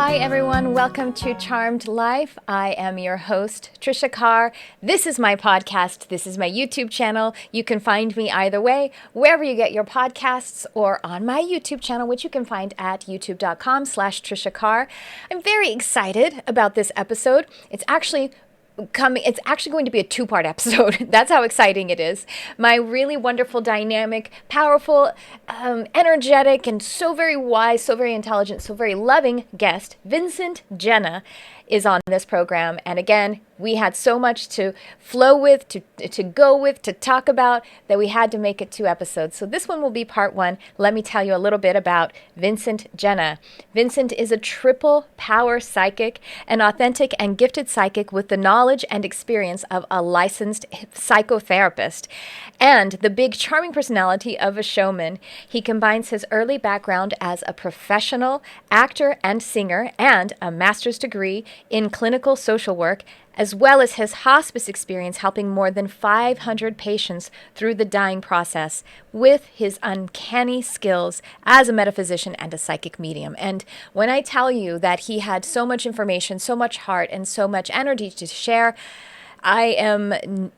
Hi everyone, welcome to Charmed Life. I am your host, Tricia Carr. This is my podcast. This is my YouTube channel. You can find me either way, wherever you get your podcasts or on my YouTube channel, which you can find at youtube.com/Tricia Carr. I'm very excited about this episode. It's actually going to be a two-part episode. That's how exciting it is. My really wonderful, dynamic, powerful, energetic, and so very wise, so very intelligent, so very loving guest, Vincent Genna, is on this program. And again, we had so much to flow with, to go with, to talk about, that we had to make it 2 episodes. So this one will be part 1. Let me tell you a little bit about Vincent Genna. Vincent is a triple power psychic, an authentic and gifted psychic with the knowledge and experience of a licensed psychotherapist, and the big charming personality of a showman. He combines his early background as a professional actor and singer and a master's degree in clinical social work, as well as his hospice experience helping more than 500 patients through the dying process with his uncanny skills as a metaphysician and a psychic medium. And when I tell you that he had so much information, so much heart, and so much energy to share, I am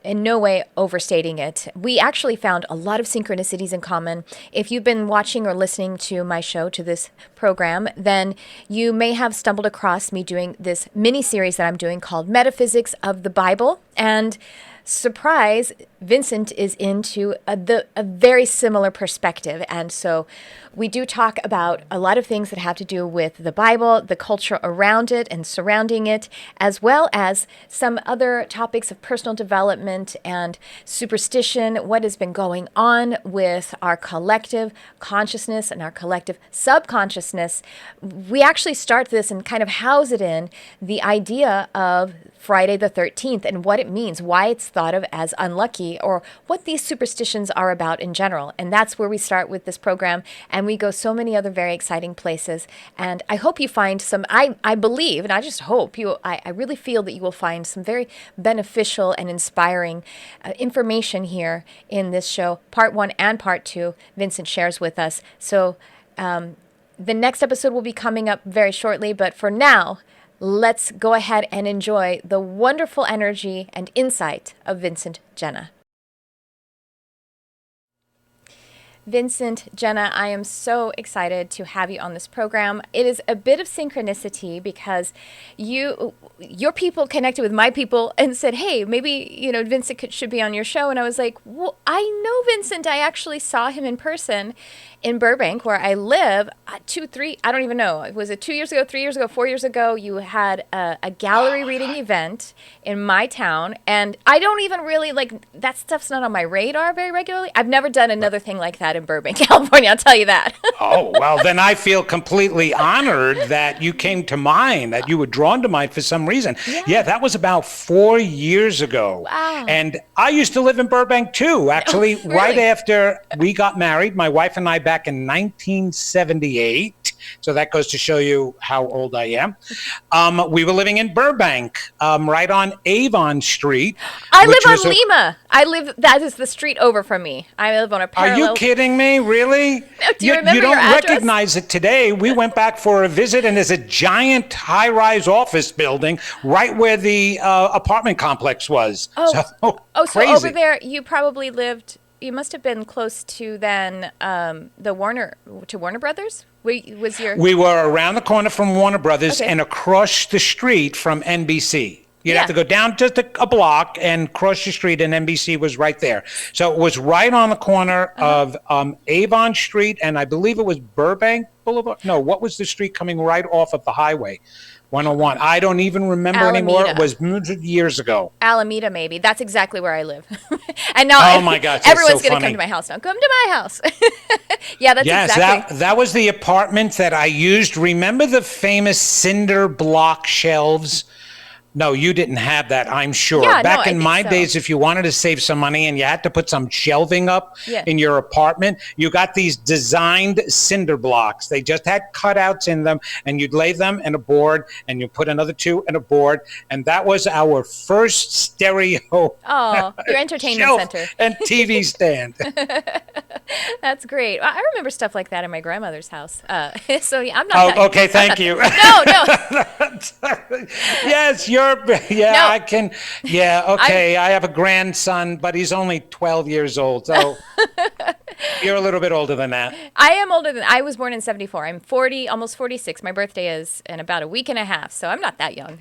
in no way overstating it. We actually found a lot of synchronicities in common. If you've been watching or listening to my show, to this program, then you may have stumbled across me doing this mini-series that I'm doing called Metaphysics of the Bible. And surprise, Vincent is into a very similar perspective. And so we do talk about a lot of things that have to do with the Bible, the culture around it and surrounding it, as well as some other topics of personal development and superstition, what has been going on with our collective consciousness and our collective subconsciousness. We actually start this and kind of house it in the idea of Friday the 13th and what it means, why it's thought of as unlucky, or what these superstitions are about in general. And that's where we start with this program, and we go so many other very exciting places. And I hope you find some, I believe, and I just hope I really feel that you will find some very beneficial and inspiring information here in this show. Part 1 and Part 2, Vincent shares with us. So the next episode will be coming up very shortly, but for now, let's go ahead and enjoy the wonderful energy and insight of Vincent Genna. Vincent Genna, I am so excited to have you on this program. It is a bit of synchronicity because your people connected with my people and said, hey, maybe, Vincent should be on your show. And I was like, well, I know Vincent. I actually saw him in person in Burbank, where I live. I don't even know. Was it 2 years ago, 3 years ago, 4 years ago? You had a gallery reading event in my town. And I don't even really, that stuff's not on my radar very regularly. I've never done another thing like that in Burbank, California, I'll tell you that. Oh, well, then I feel completely honored that you came to mind, that you were drawn to mind for some reason. Yeah, that was about 4 years ago. Wow. And I used to live in Burbank too, actually, really? Right after we got married, my wife and I, back in 1978. So that goes to show you how old I am. We were living in Burbank, right on Avon Street. I live on Lima. That is the street over from me. I live on a parallel. Are you kidding me? Really? Do you remember You don't your address? recognize it today. We went back for a visit, and there's a giant high-rise office building right where the apartment complex was. So crazy. over there, you probably lived. You must have been close to then Warner Brothers. We were around the corner from Warner Brothers, okay, and across the street from NBC. You'd have to go down just a block and cross the street, and NBC was right there. So it was right on the corner of Avon Street, and I believe it was Burbank Boulevard. No, what was the street coming right off of the highway? 101. I don't even remember anymore. It was years ago. Alameda, maybe. That's exactly where I live. And now, oh my gosh, everyone's so going to come to my house now. Come to my house. Yeah, that's exactly. That was the apartment that I used. Remember the famous cinder block shelves? No, you didn't have that, I'm sure. Yeah, no, Back I in think my so. days, if you wanted to save some money and you had to put some shelving up Yeah. in your apartment, you got these designed cinder blocks. They just had cutouts in them, and you'd lay them in a board, and you put another two in a board, and that was our first stereo Oh, your entertainment shelf center. and TV stand. That's great. I remember stuff like that in my grandmother's house. So yeah, I'm not. Oh, okay, thank you. No, no. Yes, yeah, No. I can. Yeah, okay. I have a grandson, but he's only 12 years old. So you're a little bit older than that. I am older than I was born in 74. I'm 40, almost 46. My birthday is in about a week and a half, so I'm not that young.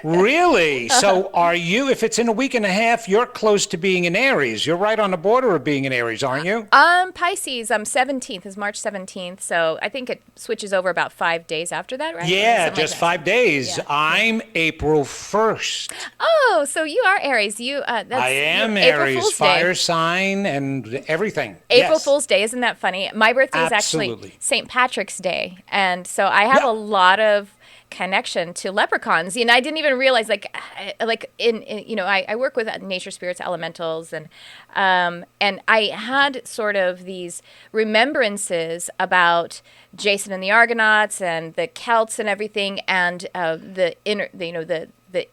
Really? So are you, if it's in a week and a half, you're close to being in Aries. You're right on the border of being in Aries, aren't you? Pisces, 17th is March 17th, so I think it switches over about 5 days after that, right? Yeah, Something just like that. 5 days. Yeah. I'm April 1st. Oh, so you are Aries. That's I am April Aries, Fool's fire Day. sign and everything. April Yes. Fool's Day, isn't that funny? My birthday is Absolutely. actually St. Patrick's Day, and so I have a lot of connection to leprechauns. I didn't even realize, I work with nature spirits, elementals, and I had sort of these remembrances about Jason and the Argonauts and the Celts and everything, and the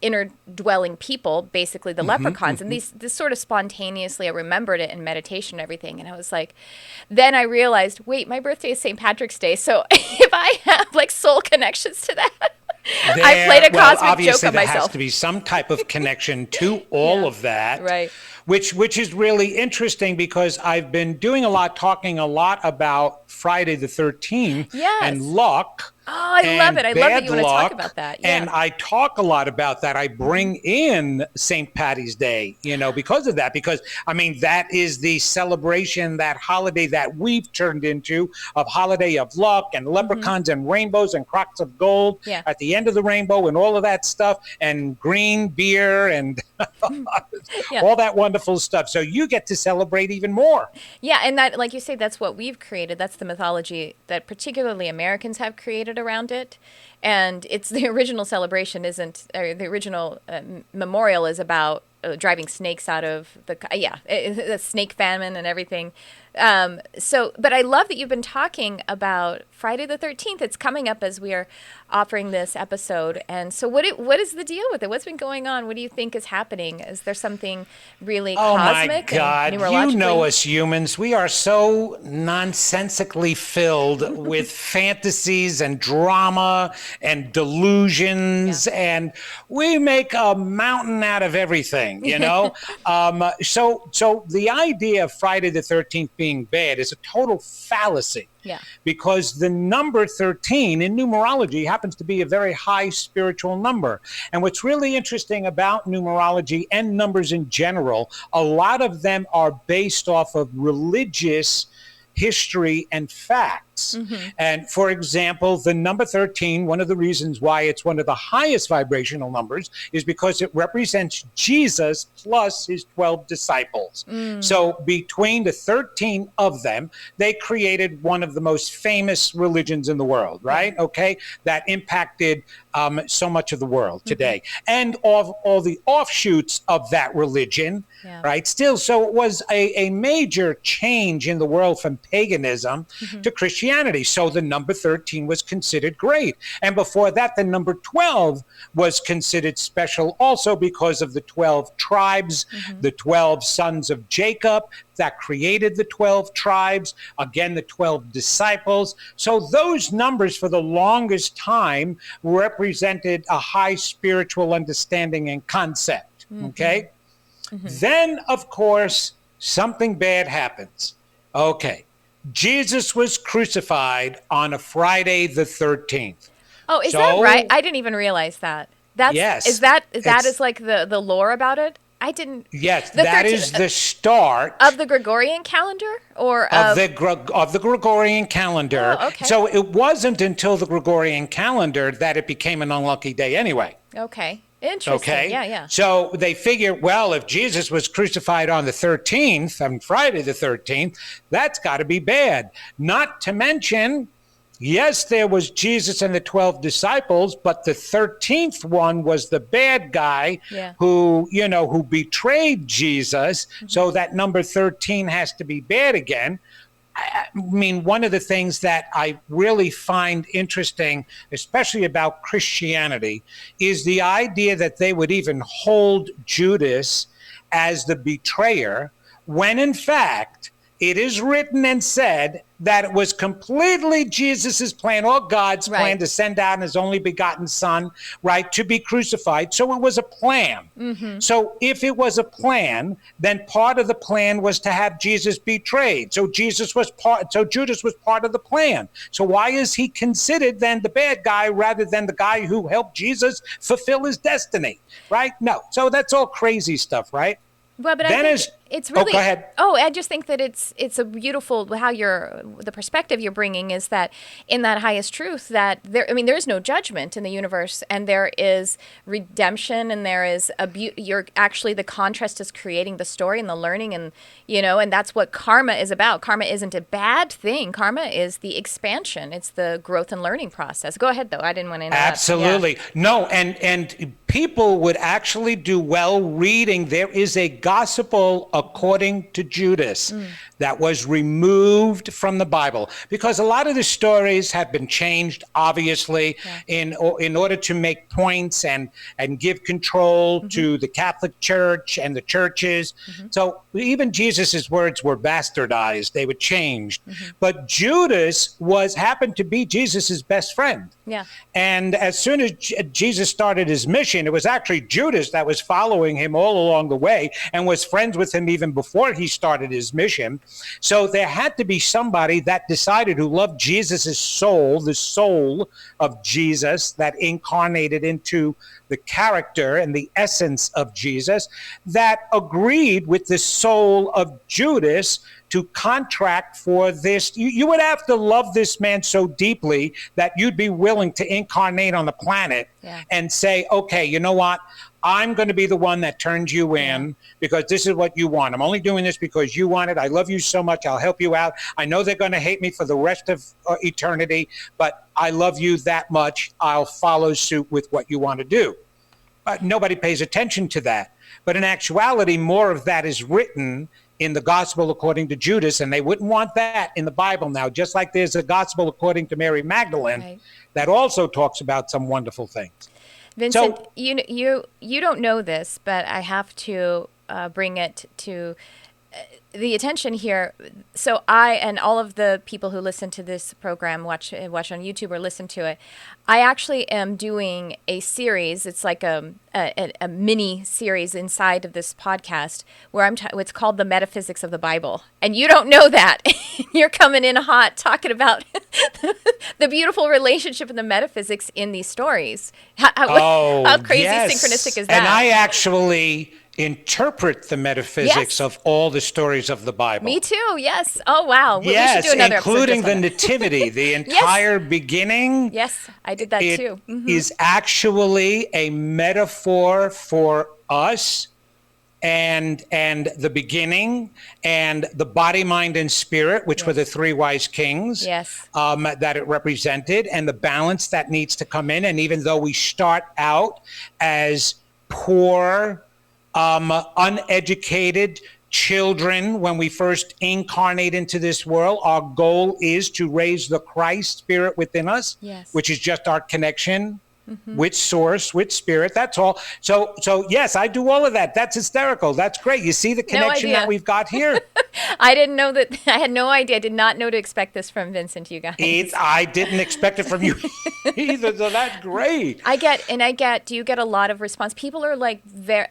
inner dwelling people, basically the leprechauns. And this sort of spontaneously, I remembered it in meditation and everything. And I was like, then I realized, wait, my birthday is St. Patrick's Day. So if I have like soul connections to that, I played a cosmic obviously joke on there myself. has to be some type of connection to all of that. Right. Which is really interesting, because I've been talking a lot about Friday the 13th Yes. and luck. Oh, I love it. I love that you want to talk luck, about that. Yeah. And I talk a lot about that. I bring in St. Patty's Day, because of that. Because, that is the celebration, that holiday that we've turned into, of holiday of luck and leprechauns and rainbows and crocks of gold at the end of the rainbow and all of that stuff, and green beer and all that wonderful stuff. So you get to celebrate even more. Yeah, and that, like you say, that's what we've created. That's the mythology that particularly Americans have created around it. And it's the original celebration the original memorial is about driving snakes out of the snake famine and everything. But I love that you've been talking about Friday the 13th. It's coming up as we are offering this episode. And so what is the deal with it? What's been going on? What do you think is happening? Is there something really cosmic? Oh, my God. And numerologically? You know us humans. We are so nonsensically filled with fantasies and drama and delusions, and we make a mountain out of everything, So the idea of Friday the 13th being bad is a total fallacy. Yeah. Because the number 13 in numerology happens to be a very high spiritual number. And what's really interesting about numerology and numbers in general, a lot of them are based off of religious history and facts. And for example, the number 13, one of the reasons why it's one of the highest vibrational numbers is because it represents Jesus plus his 12 disciples. So between the 13 of them, they created one of the most famous religions in the world, right? Okay, that impacted so much of the world today. And all the offshoots of that religion, right? Still, so it was a major change in the world from paganism to Christianity. So the number 13 was considered great. And before that, the number 12 was considered special also because of the 12 tribes, the 12 sons of Jacob that created the 12 tribes, again, the 12 disciples. So those numbers for the longest time represented a high spiritual understanding and concept, okay? Then, of course, something bad happens. Okay. Jesus was crucified on a Friday the 13th. Oh, is that right? I didn't even realize that. Yes. Is that like the lore about it? I didn't. Yes, that is the start of the Gregorian calendar, or of the Gregorian calendar. Oh, okay. So it wasn't until the Gregorian calendar that it became an unlucky day anyway. Okay. Interesting. Okay. Yeah. So they figure, well, if Jesus was crucified on the 13th, on Friday the 13th, that's got to be bad. Not to mention, Yes, there was Jesus and the 12 disciples, but the 13th one was the bad guy Yeah. who betrayed Jesus. So that number 13 has to be bad again. I mean, one of the things that I really find interesting, especially about Christianity, is the idea that they would even hold Judas as the betrayer, when in fact it is written and said that it was completely Jesus's plan or God's plan Right. to send out his only begotten son, right, to be crucified. So it was a plan. So if it was a plan, then part of the plan was to have Jesus betrayed. So Judas was part of the plan. So why is he considered then the bad guy rather than the guy who helped Jesus fulfill his destiny? Right? No. So that's all crazy stuff, right? Well, but Then I think it's really. go ahead. Oh, I just think that it's a beautiful how the perspective you're bringing is that in that highest truth that there. I mean, there is no judgment in the universe, and there is redemption, and there is you're actually the contrast is creating the story and the learning, and and that's what karma is about. Karma isn't a bad thing. Karma is the expansion. It's the growth and learning process. Go ahead, though. I didn't want to interrupt. Absolutely. Yeah. No, and people would actually do well reading. There is a gospel according to Judas that was removed from the Bible because a lot of the stories have been changed, obviously, in order to make points and give control to the Catholic Church and the churches. So even Jesus's words were bastardized; they were changed. But Judas happened to be Jesus's best friend. Yeah. And as soon as Jesus started his mission, it was actually Judas that was following him all along the way and was friends with him even before he started his mission. So there had to be somebody that decided who loved Jesus's soul, the soul of Jesus that incarnated into the character and the essence of Jesus, that agreed with the soul of Judas to contract for this. You would have to love this man so deeply that you'd be willing to incarnate on the planet and say, okay, you know what? I'm going to be the one that turns you in because this is what you want. I'm only doing this because you want it. I love you so much. I'll help you out. I know they're going to hate me for the rest of eternity, but I love you that much. I'll follow suit with what you want to do. But nobody pays attention to that. But in actuality, more of that is written in the gospel according to Judas, and they wouldn't want that in the Bible now, just like there's a gospel according to Mary Magdalene that also talks about some wonderful things. Vincent, you don't know this, but I have to bring it to the attention here. So I and all of the people who listen to this program, watch on YouTube or listen to it, I actually am doing a series. It's like a mini series inside of this podcast where it's called The Metaphysics of the Bible. And you don't know that. You're coming in hot talking about the beautiful relationship and the metaphysics in these stories. How crazy synchronistic is that? And I actually interpret the metaphysics of all the stories of the Bible. Me too, yes. Oh, wow. Yes, we should do another including the episode nativity, the entire beginning. Yes, I did that too. Is actually a metaphor for us and the beginning and the body, mind, and spirit, which were the three wise kings that it represented, and the balance that needs to come in. And even though we start out as poor, uneducated children when we first incarnate into this world, our goal is to raise the Christ spirit within us, which is just our connection with source, with spirit. That's all. So yes, I do all of that. That's hysterical. That's great. You see the connection that we've got here? I didn't know that. I had no idea. I did not know to expect this from Vincent, you guys. I didn't expect it from you either. So that's great. Do you get a lot of response? People are like,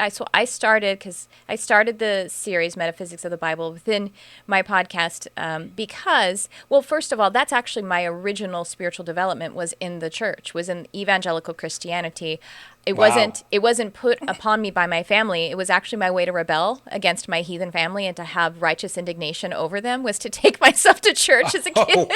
so I started the series Metaphysics of the Bible within my podcast because, well, first of all, that's actually my original spiritual development was in the church, was in evangelical Christianity. It wasn't put upon me by my family. It was actually my way to rebel against my heathen family and to have righteous indignation over them was to take myself to church as a kid.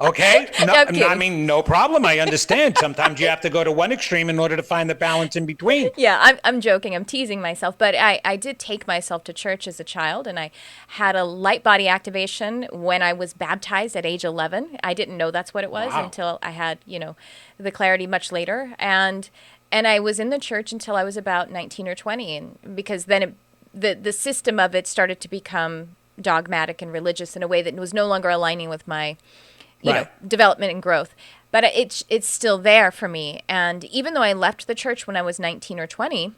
Okay. No, I'm I kidding. mean, no problem. I understand. Sometimes you have to go to one extreme in order to find the balance in between. Yeah, I'm joking. I'm teasing myself. But I did take myself to church as a child, and I had a light body activation when I was baptized at age 11. I didn't know that's what it was Wow. until I had, the clarity much later. And I was in the church until I was about 19 or 20. And because then the system of it started to become dogmatic and religious in a way that was no longer aligning with my development and growth. But it's still there for me. And even though I left the church when I was 19 or 20,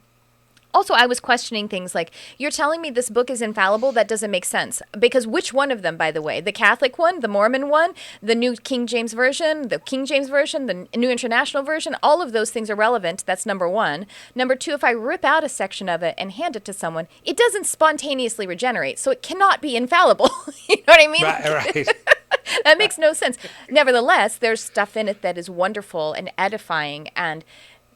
also I was questioning things like, you're telling me this book is infallible? That doesn't make sense. Because which one of them, by the way? The Catholic one, the Mormon one, the New King James Version, the King James Version, the New International Version, all of those things are relevant. That's number one. Number two, if I rip out a section of it and hand it to someone, it doesn't spontaneously regenerate. So it cannot be infallible. You know what I mean? Right. That makes no sense. Nevertheless, there's stuff in it that is wonderful and edifying and,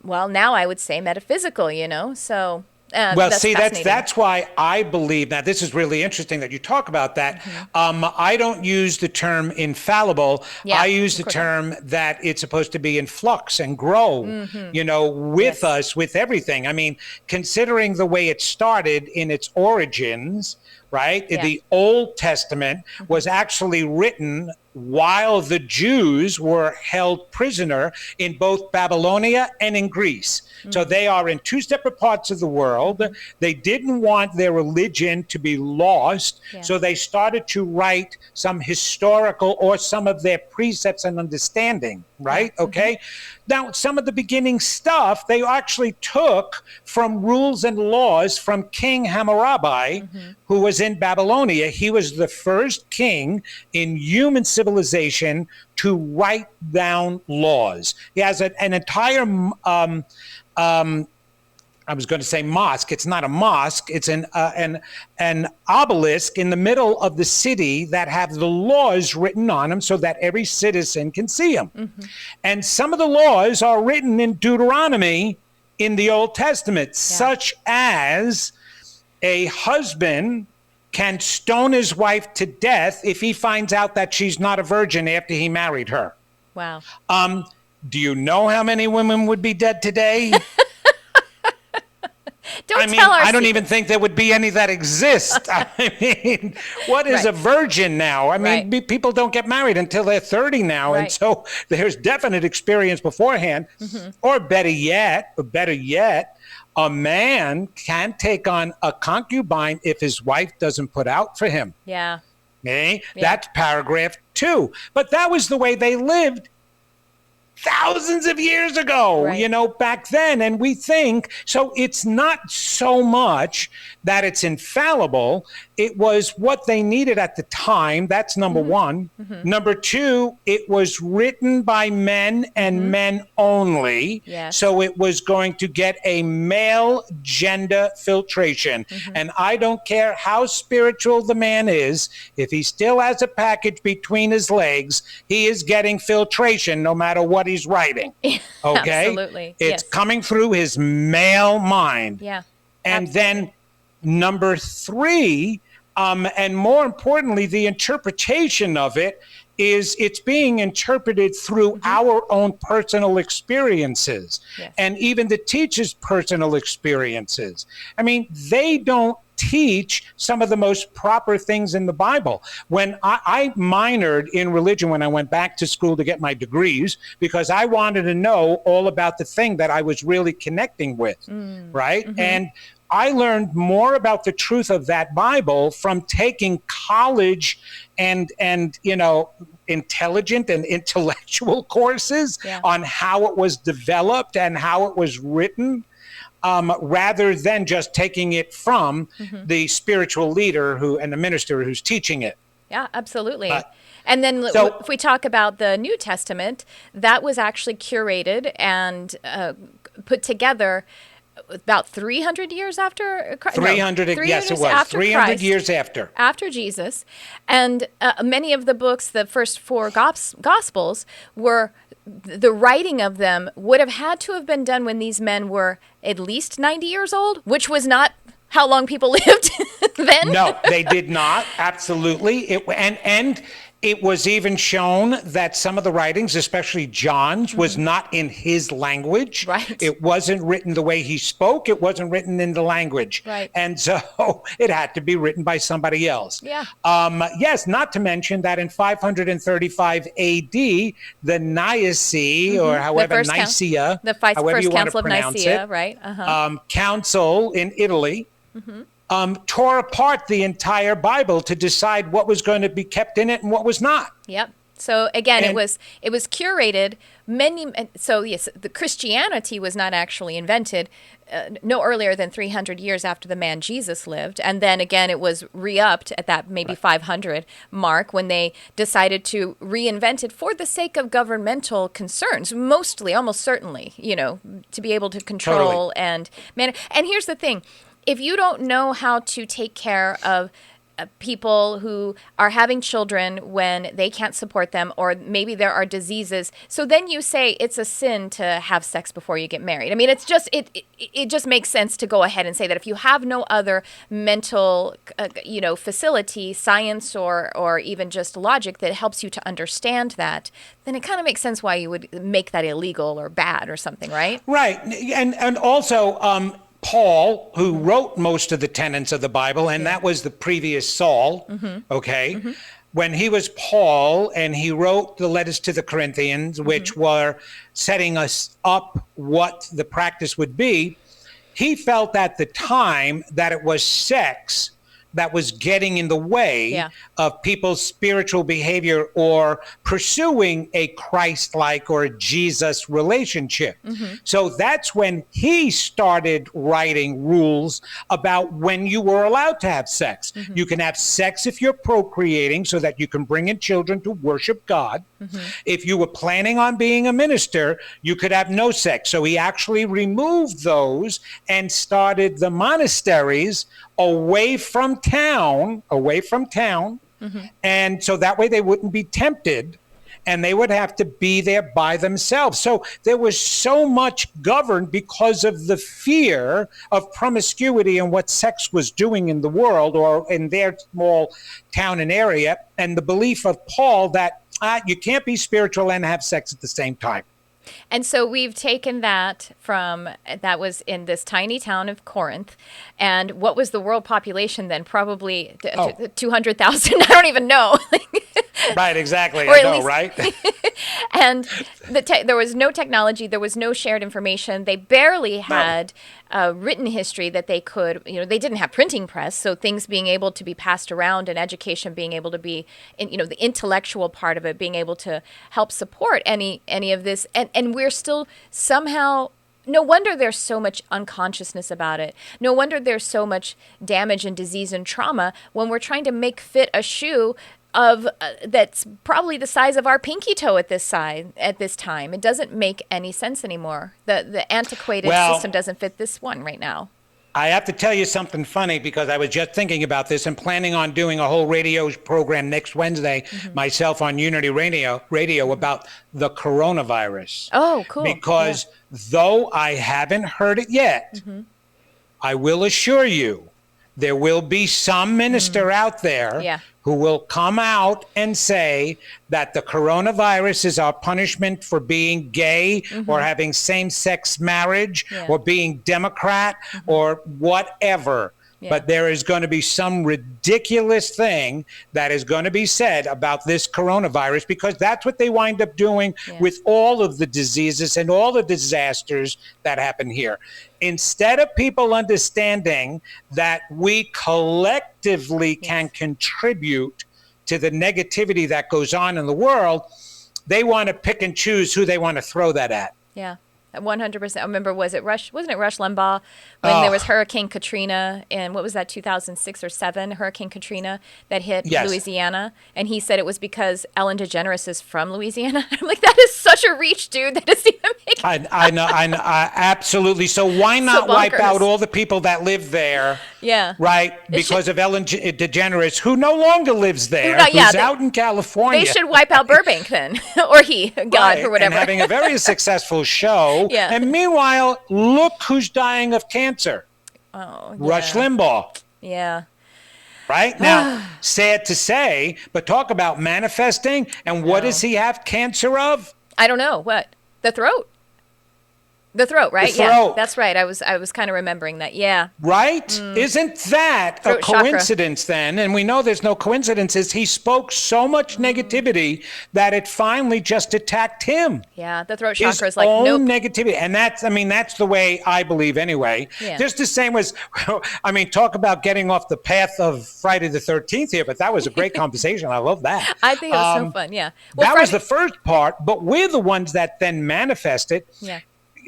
well, now I would say metaphysical, So, Well, that's see, fascinating. that's why I believe that this is really interesting that you talk about that. I don't use the term infallible. Yeah, I use the of course term that it's supposed to be in flux and grow, with Yes. us, with everything. I mean, considering the way it started in its origins, right? Yeah. The Old Testament was actually written while the Jews were held prisoner in both Babylonia and in Greece. So they are in two separate parts of the world. They didn't want their religion to be lost. Yeah. So they started to write some historical or some of their precepts and understanding, right? Okay. Now, some of the beginning stuff they actually took from rules and laws from King Hammurabi, who was in Babylonia. He was the first king in human civilization to write down laws. He has an entire I was going to say mosque. It's not a mosque. It's an obelisk in the middle of the city that have the laws written on them so that every citizen can see them. And some of the laws are written in Deuteronomy in the Old Testament, such as a husband can stone his wife to death if he finds out that she's not a virgin after he married her. Wow. Do you know how many women would be dead today? Don't tell our I don't secret. even think there would be any that exist. I mean, what is Right. a virgin now? I mean, Right. people don't get married until they're 30 now. And Right. so there's definite experience beforehand. Or better yet, a man can take on a concubine if his wife doesn't put out for him. Yeah. Okay? That's paragraph 2. But that was the way they lived thousands of years ago, Right. back then. And we think, so it's not so much that it's infallible. It was what they needed at the time. That's number one. Number two, it was written by men and men only. Yes. So it was going to get a male gender filtration. And I don't care how spiritual the man is, if he still has a package between his legs, he is getting filtration no matter what he's writing. Okay? Absolutely. It's Yes. coming through his male mind. Yeah. And Absolutely. then number 3, and more importantly, the interpretation of it is it's being interpreted through our own personal experiences Yes. and even the teacher's personal experiences. I mean, they don't teach some of the most proper things in the Bible. When I minored in religion when I went back to school to get my degrees, because I wanted to know all about the thing that I was really connecting with, right? And I learned more about the truth of that Bible from taking college and intelligent and intellectual courses on how it was developed and how it was written. Rather than just taking it from the spiritual leader and the minister who's teaching it. Yeah, absolutely. And then so- if we talk about the New Testament, that was actually curated and put together about 300 years after Christ. 300, yes, it was. After 300 Christ, years after. After Jesus. And many of the books, the first 4 Gospels, were the writing of them would have had to have been done when these men were at least 90 years old, which was not how long people lived then. No, they did not. Absolutely. And It was even shown that some of the writings, especially John's, was not in his language. Right. It wasn't written the way he spoke. It wasn't written in the language. Right. And so it had to be written by somebody else. Yeah. Yes, not to mention that in 535 AD, the Nicaea, or however, Nicaea, however you want to pronounce Nicaea, it, right? council in Italy, tore apart the entire Bible to decide what was going to be kept in it and what was not. Yep. So again, it was curated. So yes, the Christianity was not actually invented no earlier than 300 years after the man Jesus lived, and then again it was re-upped at that maybe 500 mark when they decided to reinvent it for the sake of governmental concerns, mostly, almost certainly, to be able to control and manage. And here's the thing. If you don't know how to take care of people who are having children when they can't support them, or maybe there are diseases, so then you say it's a sin to have sex before you get married. I mean, it's just it just makes sense to go ahead and say that if you have no other mental facility, science, or even just logic that helps you to understand that, then it kind of makes sense why you would make that illegal or bad or something, right? Right. And also Paul, who wrote most of the tenets of the Bible, and that was the previous Saul, okay? When he was Paul and he wrote the letters to the Corinthians, which were setting us up what the practice would be, he felt at the time that it was sex that was getting in the way of people's spiritual behavior or pursuing a Christ-like or Jesus relationship. So that's when he started writing rules about when you were allowed to have sex. You can have sex if you're procreating so that you can bring in children to worship God. If you were planning on being a minister, you could have no sex. So he actually removed those and started the monasteries away from town. And so that way they wouldn't be tempted and they would have to be there by themselves. So there was so much governed because of the fear of promiscuity and what sex was doing in the world or in their small town and area, and the belief of Paul that you can't be spiritual and have sex at the same time. And so we've taken that that was in this tiny town of Corinth. And what was the world population then? Probably 200,000. I don't even know. Right, exactly. I know, right? And there was no technology. There was no shared information. They barely had written history that they could, they didn't have printing press. So things being able to be passed around and education being able to be, the intellectual part of it, being able to help support any of this. And we're still somehow, no wonder there's so much unconsciousness about it. No wonder there's so much damage and disease and trauma when we're trying to make fit a shoe of that's probably the size of our pinky toe at this time. It doesn't make any sense anymore. The antiquated system doesn't fit this one right now. I have to tell you something funny because I was just thinking about this and planning on doing a whole radio program next Wednesday, myself on Unity Radio about the coronavirus. Oh, cool. Because though I haven't heard it yet, I will assure you there will be some minister out there who will come out and say that the coronavirus is our punishment for being gay or having same-sex marriage or being Democrat or whatever. But there is going to be some ridiculous thing that is going to be said about this coronavirus because that's what they wind up doing with all of the diseases and all the disasters that happen here. Instead of people understanding that we collectively can contribute to the negativity that goes on in the world, they want to pick and choose who they want to throw that at. Yeah. 100%. I remember, wasn't it Rush Limbaugh when there was Hurricane Katrina in, what was that, 2006 or 7, Hurricane Katrina that hit Louisiana? And he said it was because Ellen DeGeneres is from Louisiana. I'm like, that is such a reach, dude. That doesn't even make sense. I know, absolutely. So why not wipe out all the people that live there? Yeah. Right? Because of Ellen DeGeneres, who no longer lives there, who's out in California. They should wipe out Burbank then. Or God, or whatever. And having a very successful show. Yeah. And meanwhile, look who's dying of cancer. Oh, Rush Limbaugh. Yeah. right? Now, sad to say, but talk about manifesting. And what does he have cancer of? I don't know. What? The throat. The throat, right? The throat. Yeah, that's right. I was kind of remembering that. Yeah. Right? Isn't that Throat a coincidence then? And we know there's no coincidences. He spoke so much negativity that it finally just attacked him. Yeah, the throat His chakra is like, own nope. negativity. And that's the way I believe anyway. Yeah. Just the same as, talk about getting off the path of Friday the 13th here, but that was a great conversation. I love that. I think it was so fun, yeah. Well, that was the first part, but we're the ones that then manifested. Yeah.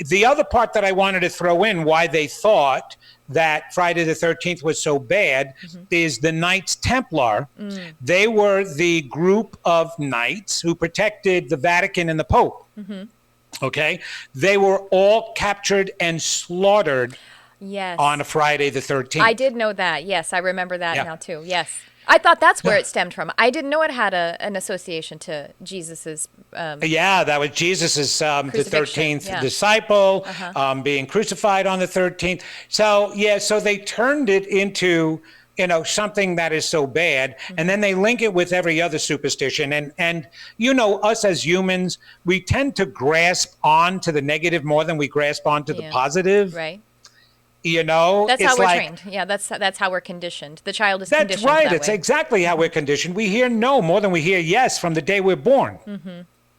The other part that I wanted to throw in, why they thought that Friday the 13th was so bad, is the Knights Templar. They were the group of knights who protected the Vatican and the Pope. Okay? They were all captured and slaughtered on a Friday the 13th. I did know that. Yes, I remember that now too. Yes. I thought that's where it stemmed from. I didn't know it had an association to Jesus's. That was Jesus's the 13th disciple being crucified on the 13th. So so they turned it into something that is so bad, and then they link it with every other superstition. And us as humans, we tend to grasp on to the negative more than we grasp on to the positive. Right. That's how we're trained. Yeah, that's how we're conditioned. The child is conditioned. That's right. That It's way. exactly how we're conditioned. We hear no more than we hear yes from the day we're born.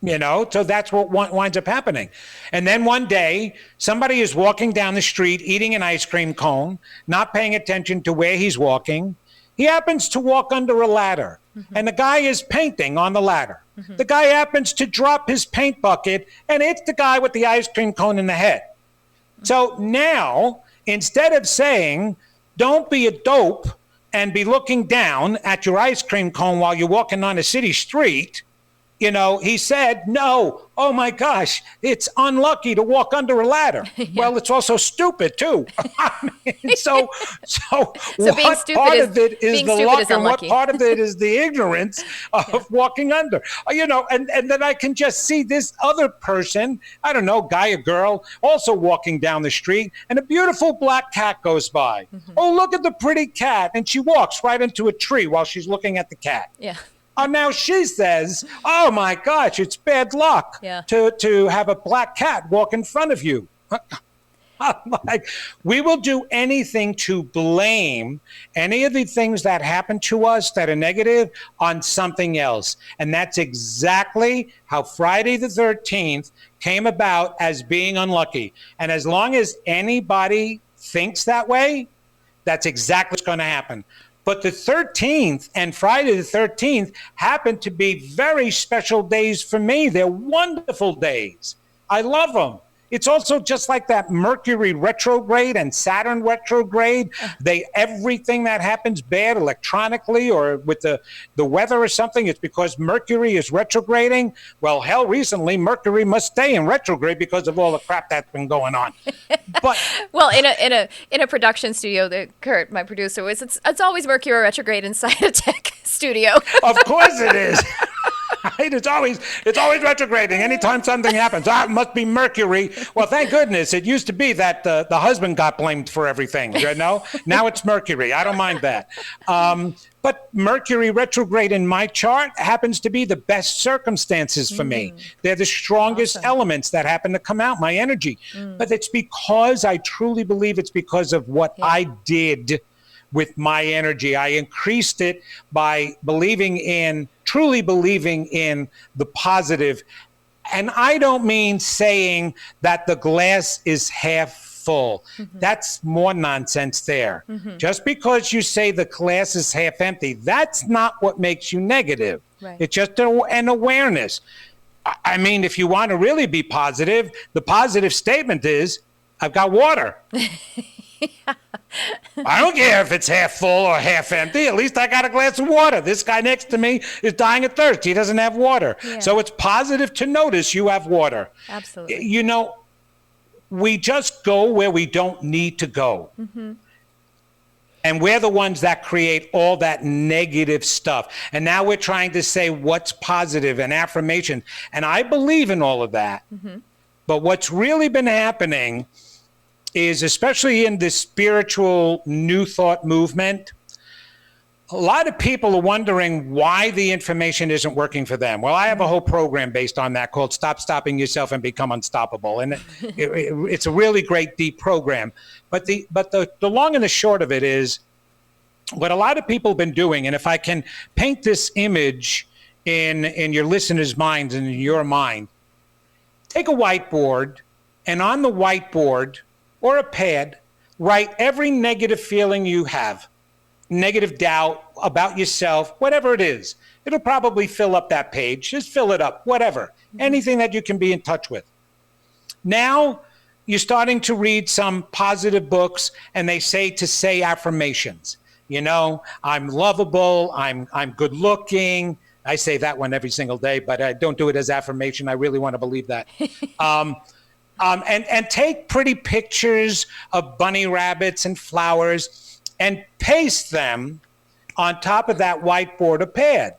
So that's what winds up happening. And then one day, somebody is walking down the street, eating an ice cream cone, not paying attention to where he's walking. He happens to walk under a ladder, and the guy is painting on the ladder. The guy happens to drop his paint bucket and hits the guy with the ice cream cone in the head. So now, instead of saying, don't be a dope and be looking down at your ice cream cone while you're walking on a city street, he said, no, oh my gosh, it's unlucky to walk under a ladder. Well, it's also stupid too. So what part of it is the luck and what part of it is the ignorance of walking under? And then I can just see this other person, I don't know, guy or girl, also walking down the street, and a beautiful black cat goes by. Oh, look at the pretty cat. And she walks right into a tree while she's looking at the cat. Yeah. Now she says, oh my gosh, it's bad luck to have a black cat walk in front of you. We will do anything to blame any of the things that happen to us that are negative on something else. And that's exactly how Friday the 13th came about as being unlucky. And as long as anybody thinks that way, that's exactly what's going to happen. But the 13th and Friday the 13th happen to be very special days for me. They're wonderful days. I love them. It's also just like that Mercury retrograde and Saturn retrograde. Everything that happens bad electronically or with the weather or something, it's because Mercury is retrograding. Well, hell, recently Mercury must stay in retrograde because of all the crap that's been going on. But well, in a production studio, Kurt, my producer, it's always Mercury retrograde inside a tech studio. Of course it is. Right? It's always retrograding. Anytime something happens, it must be Mercury. Well, thank goodness. It used to be that the husband got blamed for everything. Now it's Mercury. I don't mind that. But Mercury retrograde in my chart happens to be the best circumstances for me. They're the strongest elements that happen to come out, my energy. But it's because I truly believe it's because of what I did with my energy. I increased it by truly believing in the positive. And I don't mean saying that the glass is half full. That's more nonsense there. Just because you say the glass is half empty, that's not what makes you negative. Right. It's just an awareness. I mean, if you want to really be positive, the positive statement is, I've got water. I don't care if it's half full or half empty. At least I got a glass of water. This guy next to me is dying of thirst. He doesn't have water. Yeah. So it's positive to notice you have water. Absolutely. We just go where we don't need to go. And we're the ones that create all that negative stuff. And now we're trying to say what's positive and affirmation. And I believe in all of that. But what's really been happening is, especially in the spiritual New Thought movement, A lot of people are wondering why the information isn't working for them. Well, I have a whole program based on that called Stop Stopping Yourself and Become Unstoppable. And it's a really great, deep program. But the long and the short of it is what a lot of people have been doing. And if I can paint this image in your listeners' minds and in your mind, take a whiteboard, and on the whiteboard or a pad, write every negative feeling you have. Negative doubt about yourself, whatever it is. It'll probably fill up that page. Just fill it up, whatever. Anything that you can be in touch with. Now, you're starting to read some positive books, and they say affirmations. You know, I'm lovable, I'm good looking. I say that one every single day, but I don't do it as affirmation. I really want to believe that. And take pretty pictures of bunny rabbits and flowers and paste them on top of that whiteboard or pad,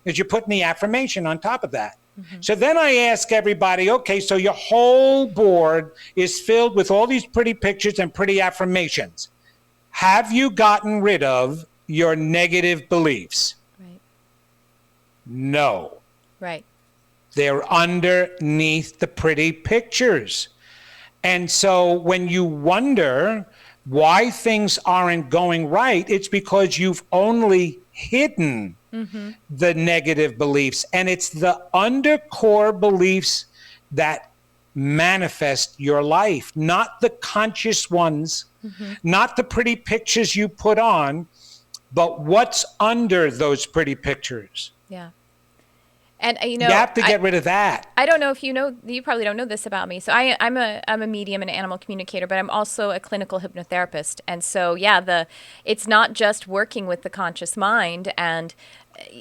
as you're putting the affirmation on top of that. So then I ask everybody, okay, so your whole board is filled with all these pretty pictures and pretty affirmations. Have you gotten rid of your negative beliefs? Right. No. Right. They're underneath the pretty pictures. And so when you wonder why things aren't going right, it's because you've only hidden the negative beliefs. And it's the undercore beliefs that manifest your life, not the conscious ones, not the pretty pictures you put on, but what's under those pretty pictures. Yeah. And you have to get rid of that. I don't know if you know, you probably don't know this about me. So I'm a medium and animal communicator, but I'm also a clinical hypnotherapist. And so, yeah, it's not just working with the conscious mind and,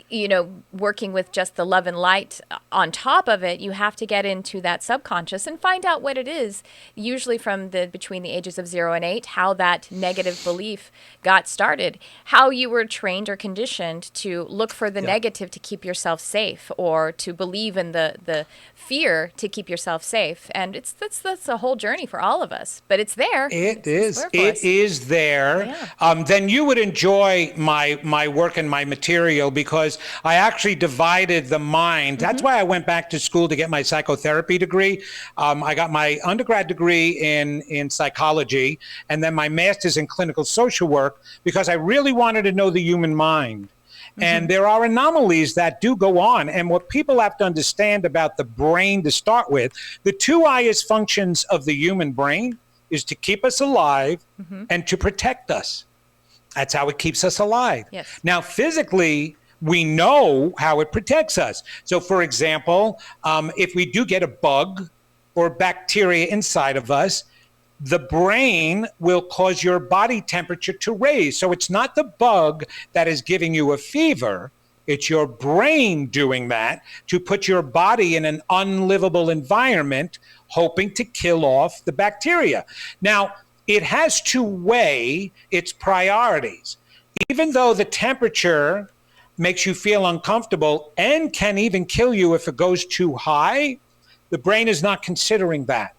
you know, working with just the love and light on top of it. You have to get into that subconscious and find out what it is, usually from between the ages of 0 and 8, how that negative belief got started, how you were trained or conditioned to look for the negative to keep yourself safe, or to believe in the fear to keep yourself safe. And that's a whole journey for all of us, but it's there. It is there. Yeah. Then you would enjoy my work and my material, because I actually divided the mind. That's why I went back to school to get my psychotherapy degree. I got my undergrad degree in psychology, and then my master's in clinical social work, because I really wanted to know the human mind. And there are anomalies that do go on. And what people have to understand about the brain to start with, the two highest functions of the human brain is to keep us alive and to protect us. That's how it keeps us alive. Yes. Now, physically, we know how it protects us. So, for example, if we do get a bug or bacteria inside of us, the brain will cause your body temperature to raise. So it's not the bug that is giving you a fever. It's your brain doing that to put your body in an unlivable environment, hoping to kill off the bacteria. Now, it has to weigh its priorities. Even though the temperature makes you feel uncomfortable and can even kill you if it goes too high, the brain is not considering that.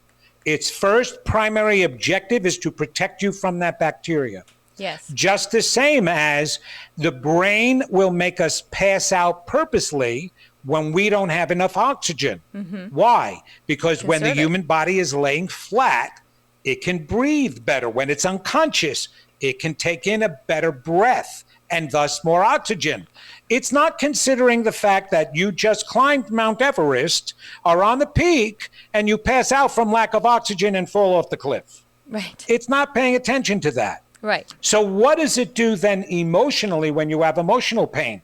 Its first primary objective is to protect you from that bacteria. Yes. Just the same as the brain will make us pass out purposely when we don't have enough oxygen. Why? Because when the human body is laying flat, it can breathe better. When it's unconscious, it can take in a better breath and thus more oxygen. It's not considering the fact that you just climbed Mount Everest, are on the peak, and you pass out from lack of oxygen and fall off the cliff. Right. It's not paying attention to that. Right. So what does it do then emotionally when you have emotional pain?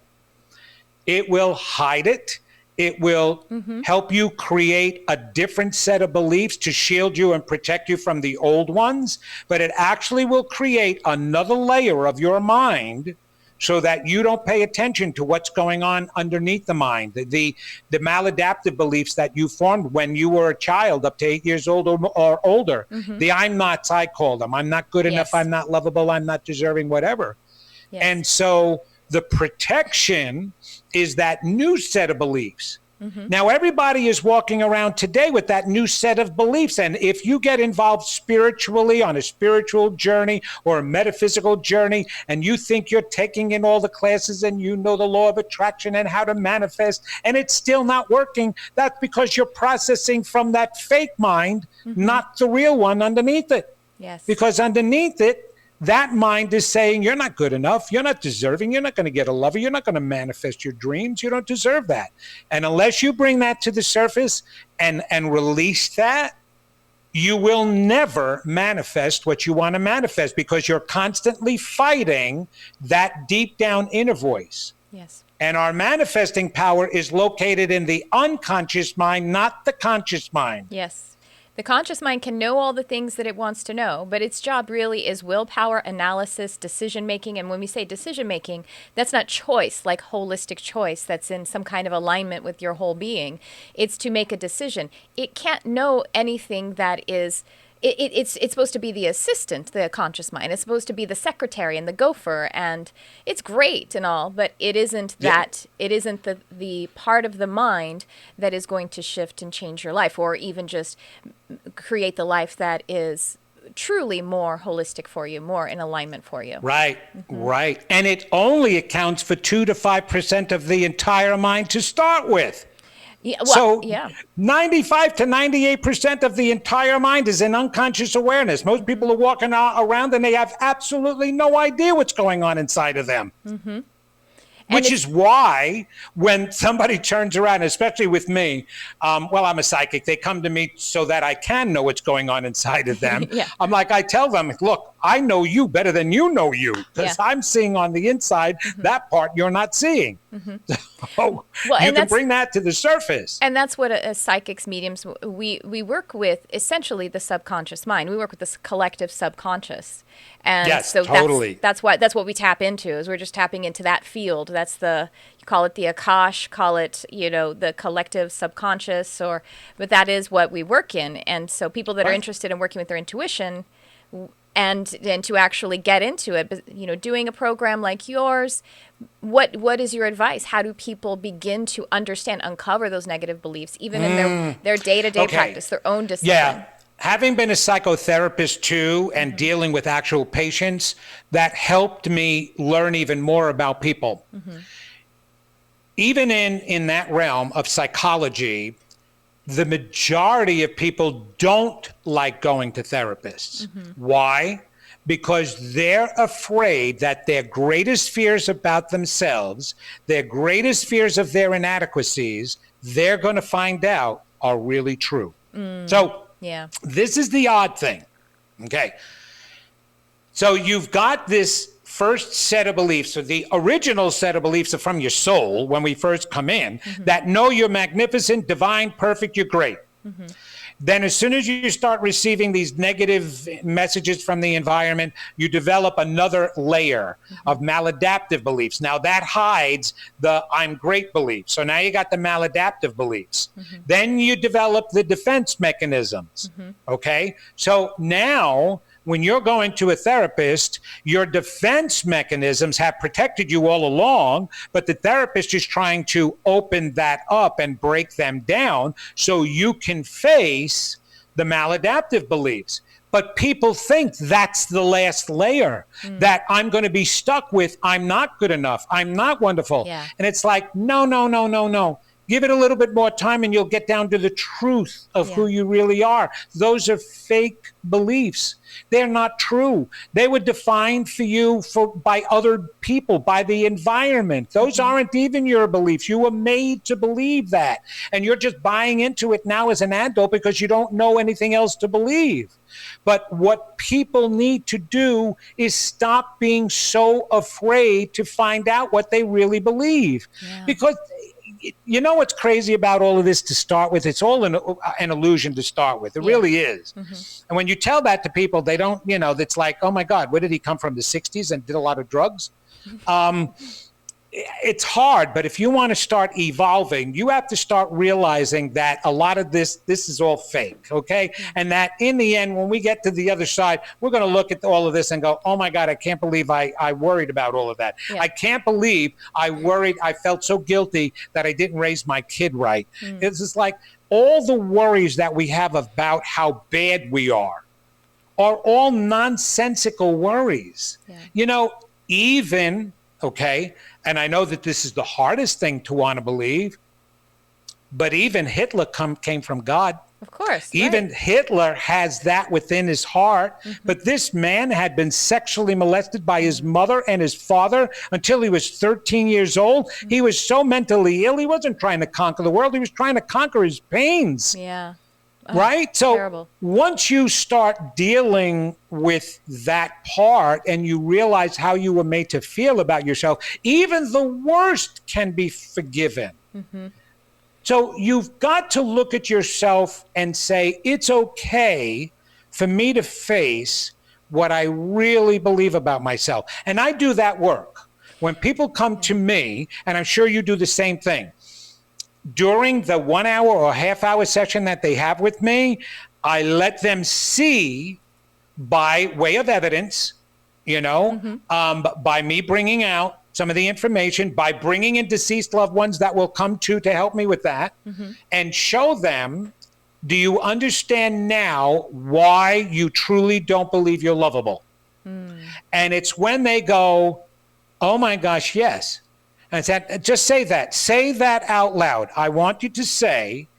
It will hide it. It will help you create a different set of beliefs to shield you and protect you from the old ones. But it actually will create another layer of your mind so that you don't pay attention to what's going on underneath the mind, the maladaptive beliefs that you formed when you were a child up to 8 years old or older. The I'm nots, I call them. I'm not good enough. I'm not lovable. I'm not deserving, whatever. And so the protection is that new set of beliefs Now, everybody is walking around today with that new set of beliefs. And if you get involved spiritually on a spiritual journey or a metaphysical journey, and you think you're taking in all the classes and you know the law of attraction and how to manifest, and it's still not working, that's because you're processing from that fake mind, not the real one underneath it. Yes. Because underneath it, that mind is saying, you're not good enough. You're not deserving. You're not going to get a lover. You're not going to manifest your dreams. You don't deserve that. And unless you bring that to the surface and release that, you will never manifest what you want to manifest, because you're constantly fighting that deep down inner voice. Yes. And our manifesting power is located in the unconscious mind, not the conscious mind. Yes. The conscious mind can know all the things that it wants to know, but its job really is willpower, analysis, decision-making. And when we say decision-making, that's not choice, like holistic choice that's in some kind of alignment with your whole being. It's to make a decision. It can't know anything that is... It's supposed to be the assistant, the conscious mind. It's supposed to be the secretary and the gopher, and it's great and all, but it isn't that. It isn't the part of the mind that is going to shift and change your life, or even just create the life that is truly more holistic for you, more in alignment for you. Right, right. And it only accounts for 2 to 5% of the entire mind to start with. Yeah, well, so 95 to 98% of the entire mind is in unconscious awareness. Most people are walking around and they have absolutely no idea what's going on inside of them. Which is why when somebody turns around, especially with me, well, I'm a psychic. They come to me so that I can know what's going on inside of them. I'm like, I tell them, look, I know you better than you know you, because I'm seeing on the inside that part you're not seeing. So you can bring that to the surface. And that's what as psychics, mediums, we work with essentially the subconscious mind. We work with this collective subconscious. And yes, so totally. That's what we tap into, is we're just tapping into that field. That's you call it the Akash, call it, the collective subconscious, but that is what we work in. And so people that are interested in working with their intuition and to actually get into it, doing a program like yours, what is your advice? How do people begin to understand, uncover those negative beliefs, even in their day-to-day practice, their own discipline? Yeah. Having been a psychotherapist too, and dealing with actual patients, that helped me learn even more about people. Even in that realm of psychology, the majority of people don't like going to therapists. Why? Because they're afraid that their greatest fears about themselves, their greatest fears of their inadequacies, they're going to find out are really true. So this is the odd thing. Okay. So you've got this first set of beliefs, so the original set of beliefs are from your soul when we first come in, that know you're magnificent, divine, perfect, you're great. Then as soon as you start receiving these negative messages from the environment, you develop another layer of maladaptive beliefs. Now that hides the I'm great belief. So now you got the maladaptive beliefs. Then you develop the defense mechanisms. Okay? So now when you're going to a therapist, your defense mechanisms have protected you all along, but the therapist is trying to open that up and break them down so you can face the maladaptive beliefs. But people think that's the last layer, that I'm going to be stuck with, I'm not good enough, I'm not wonderful. And it's like, no. Give it a little bit more time and you'll get down to the truth of who you really are. Those are fake beliefs. They're not true. They were defined for you by other people, by the environment. Those aren't even your beliefs. You were made to believe that. And you're just buying into it now as an adult because you don't know anything else to believe. But what people need to do is stop being so afraid to find out what they really believe. Because you know what's crazy about all of this to start with? It's all an illusion to start with. It really is. And when you tell that to people, they don't, it's like, oh my God, where did he come from? The 60s and did a lot of drugs? it's hard, but if you want to start evolving, you have to start realizing that a lot of this is all fake, okay? And that in the end, when we get to the other side, we're going to look at all of this and go, oh my God, I can't believe I worried about all of that. I can't believe I worried, I felt so guilty that I didn't raise my kid right. It's just like all the worries that we have about how bad we are all nonsensical worries. You know, even, okay, and I know that this is the hardest thing to want to believe, but even Hitler came from God. Of course. Even Hitler has that within his heart. But this man had been sexually molested by his mother and his father until he was 13 years old. He was so mentally ill, he wasn't trying to conquer the world. He was trying to conquer his pains. Yeah. Right? So terrible. Once you start dealing with that part and you realize how you were made to feel about yourself, even the worst can be forgiven. So you've got to look at yourself and say, it's okay for me to face what I really believe about myself. And I do that work. When people come to me, and I'm sure you do the same thing, during the 1 hour or half hour session that they have with me, I let them see by way of evidence, you know, by me bringing out some of the information, by bringing in deceased loved ones that will come to help me with that, and show them, do you understand now why you truly don't believe you're lovable? And it's when they go, oh my gosh, yes. And said, just say that out loud. I want you to say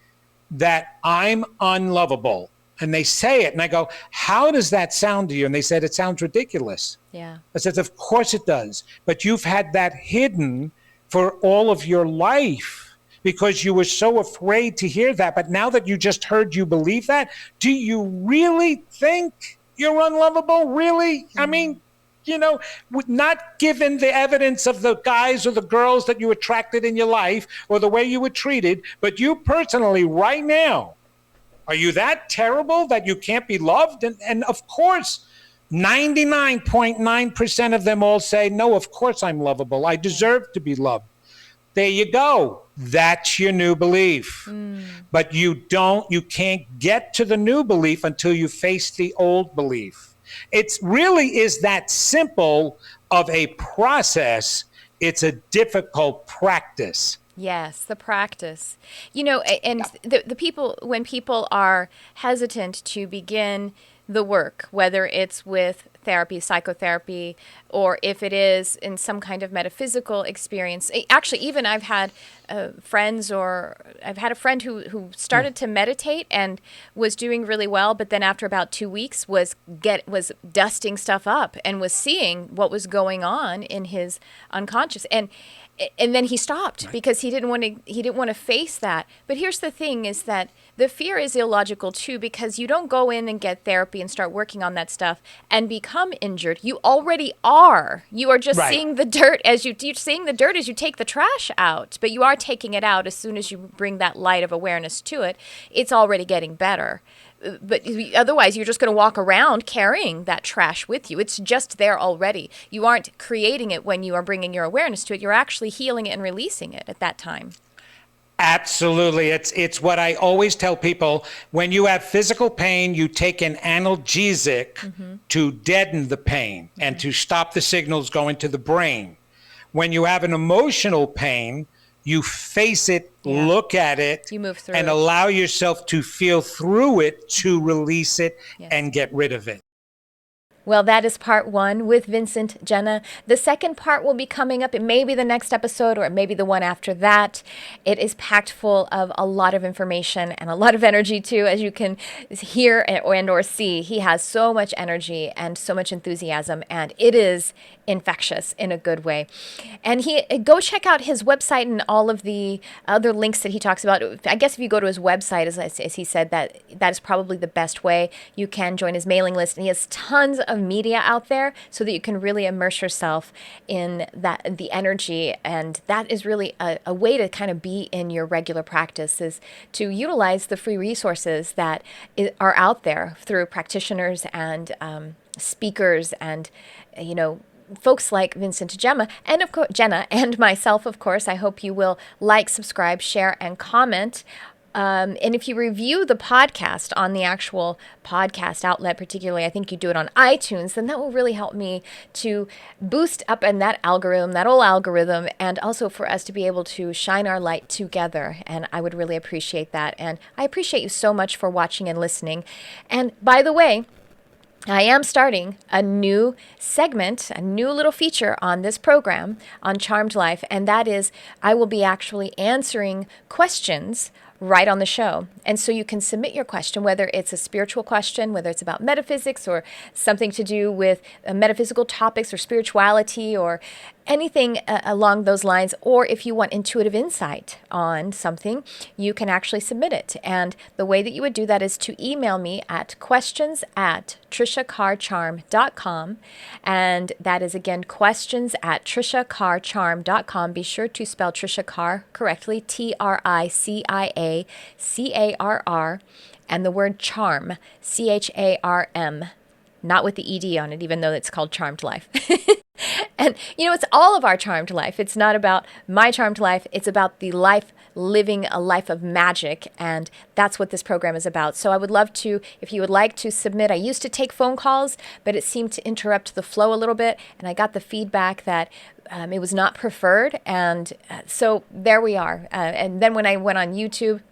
that I'm unlovable. And they say it, and I go, how does that sound to you? And they said, it sounds ridiculous. Yeah. I said, of course it does. But you've had that hidden for all of your life because you were so afraid to hear that. But now that you just heard you believe that, do you really think you're unlovable? Really? I mean, you know, not given the evidence of the guys or the girls that you attracted in your life or the way you were treated, but you personally right now, are you that terrible that you can't be loved? And of course, 99.9% of them all say, no, of course I'm lovable. I deserve to be loved. There you go. That's your new belief. But you can't get to the new belief until you face the old belief. It really is that simple of a process. It's a difficult practice. Yes, the practice. You know, and the people, when people are hesitant to begin the work, whether it's with therapy, psychotherapy, or if it is in some kind of metaphysical experience. Actually, even I've had friends, or I've had a friend who started to meditate and was doing really well, but then after about 2 weeks was dusting stuff up and was seeing what was going on in his unconscious. And then he stopped because he didn't want to face that. But here's the thing is that the fear is illogical too, because you don't go in and get therapy and start working on that stuff and become injured. You already are. You are just seeing the dirt as you're seeing the dirt as you take the trash out, but you are taking it out as soon as you bring that light of awareness to it. It's already getting better. But otherwise, you're just going to walk around carrying that trash with you. It's just there already. You aren't creating it when you are bringing your awareness to it. You're actually healing it and releasing it at that time. Absolutely. It's what I always tell people. When you have physical pain, you take an analgesic to deaden the pain and to stop the signals going to the brain. When you have an emotional pain, you face it, look at it, you move through and it. allow yourself to feel through it, to release it and get rid of it. Well, that is part one with Vincent Genna. The second part will be coming up. It may be the next episode or it may be the one after that. It is packed full of a lot of information and a lot of energy too, as you can hear and or see. He has so much energy and so much enthusiasm, and it is infectious in a good way. And go check out his website and all of the other links that he talks about. I guess if you go to his website, as he said, that is probably the best way. You can join his mailing list, and he has tons of media out there so that you can really immerse yourself in the energy. And that is really a way to kind of be in your regular practice, is to utilize the free resources that are out there through practitioners and speakers and folks like Vincent Genna and of course Genna and myself, of course. I hope you will like, subscribe, share, and comment. And if you review the podcast on the actual podcast outlet, particularly, I think you do it on iTunes, then that will really help me to boost up in that algorithm, that old algorithm, and also for us to be able to shine our light together. And I would really appreciate that. And I appreciate you so much for watching and listening. And by the way, I am starting a new segment, a new little feature on this program on Charmed Life, and that is I will be actually answering questions right on the show. And so you can submit your question, whether it's a spiritual question, whether it's about metaphysics or something to do with metaphysical topics or spirituality or anything along those lines, or if you want intuitive insight on something, you can actually submit it. And the way that you would do that is to email me at questions@triciacarcharm.com. And that is, again, questions@triciacarcharm.com. Be sure to spell Tricia Carr correctly, TRICIACARR, and the word charm, CHARM, not with the ED on it, even though it's called Charmed Life. And, it's all of our charmed life. It's not about my charmed life. It's about the life, living a life of magic. And that's what this program is about. So I would love to, if you would like to submit, I used to take phone calls, but it seemed to interrupt the flow a little bit. And I got the feedback that it was not preferred. And so there we are. And then when I went on YouTube,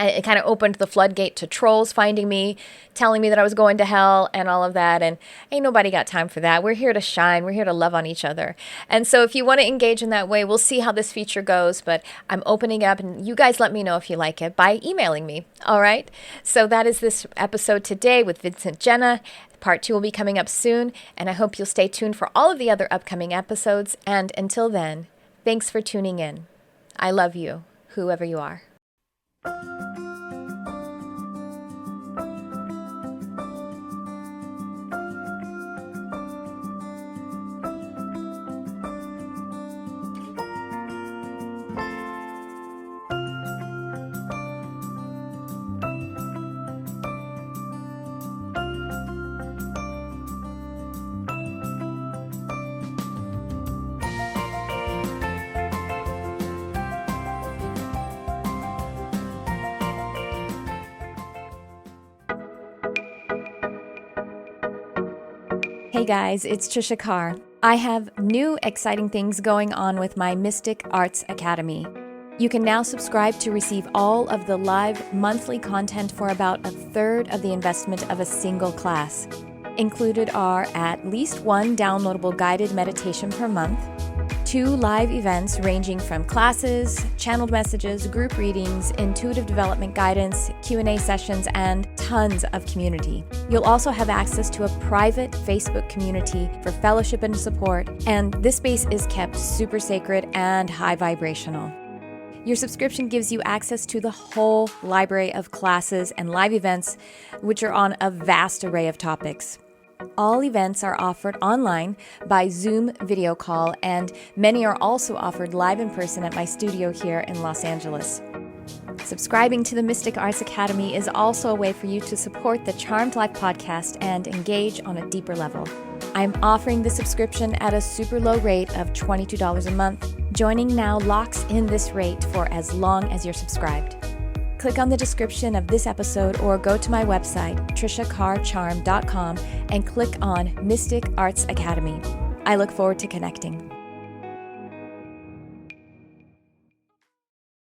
it kind of opened the floodgate to trolls finding me, telling me that I was going to hell and all of that. And ain't nobody got time for that. We're here to shine. We're here to love on each other. And so if you want to engage in that way, we'll see how this feature goes. But I'm opening up, and you guys let me know if you like it by emailing me. All right. So that is this episode today with Vincent Genna. Part 2 will be coming up soon. And I hope you'll stay tuned for all of the other upcoming episodes. And until then, thanks for tuning in. I love you, whoever you are. Hey guys, it's Tricia Carr. I have new exciting things going on with my Mystic Arts Academy. You can now subscribe to receive all of the live monthly content for about a third of the investment of a single class. Included are at least one downloadable guided meditation per month, 2 live events ranging from classes, channeled messages, group readings, intuitive development guidance, Q&A sessions, and tons of community. You'll also have access to a private Facebook community for fellowship and support, and this space is kept super sacred and high vibrational. Your subscription gives you access to the whole library of classes and live events, which are on a vast array of topics. All events are offered online by Zoom video call, and many are also offered live in person at my studio here in Los Angeles. Subscribing to the Mystic Arts Academy is also a way for you to support the Charmed Life podcast and engage on a deeper level. I'm offering the subscription at a super low rate of $22 a month. Joining now locks in this rate for as long as you're subscribed. Click on the description of this episode or go to my website, triciacarcharm.com, and click on Mystic Arts Academy. I look forward to connecting.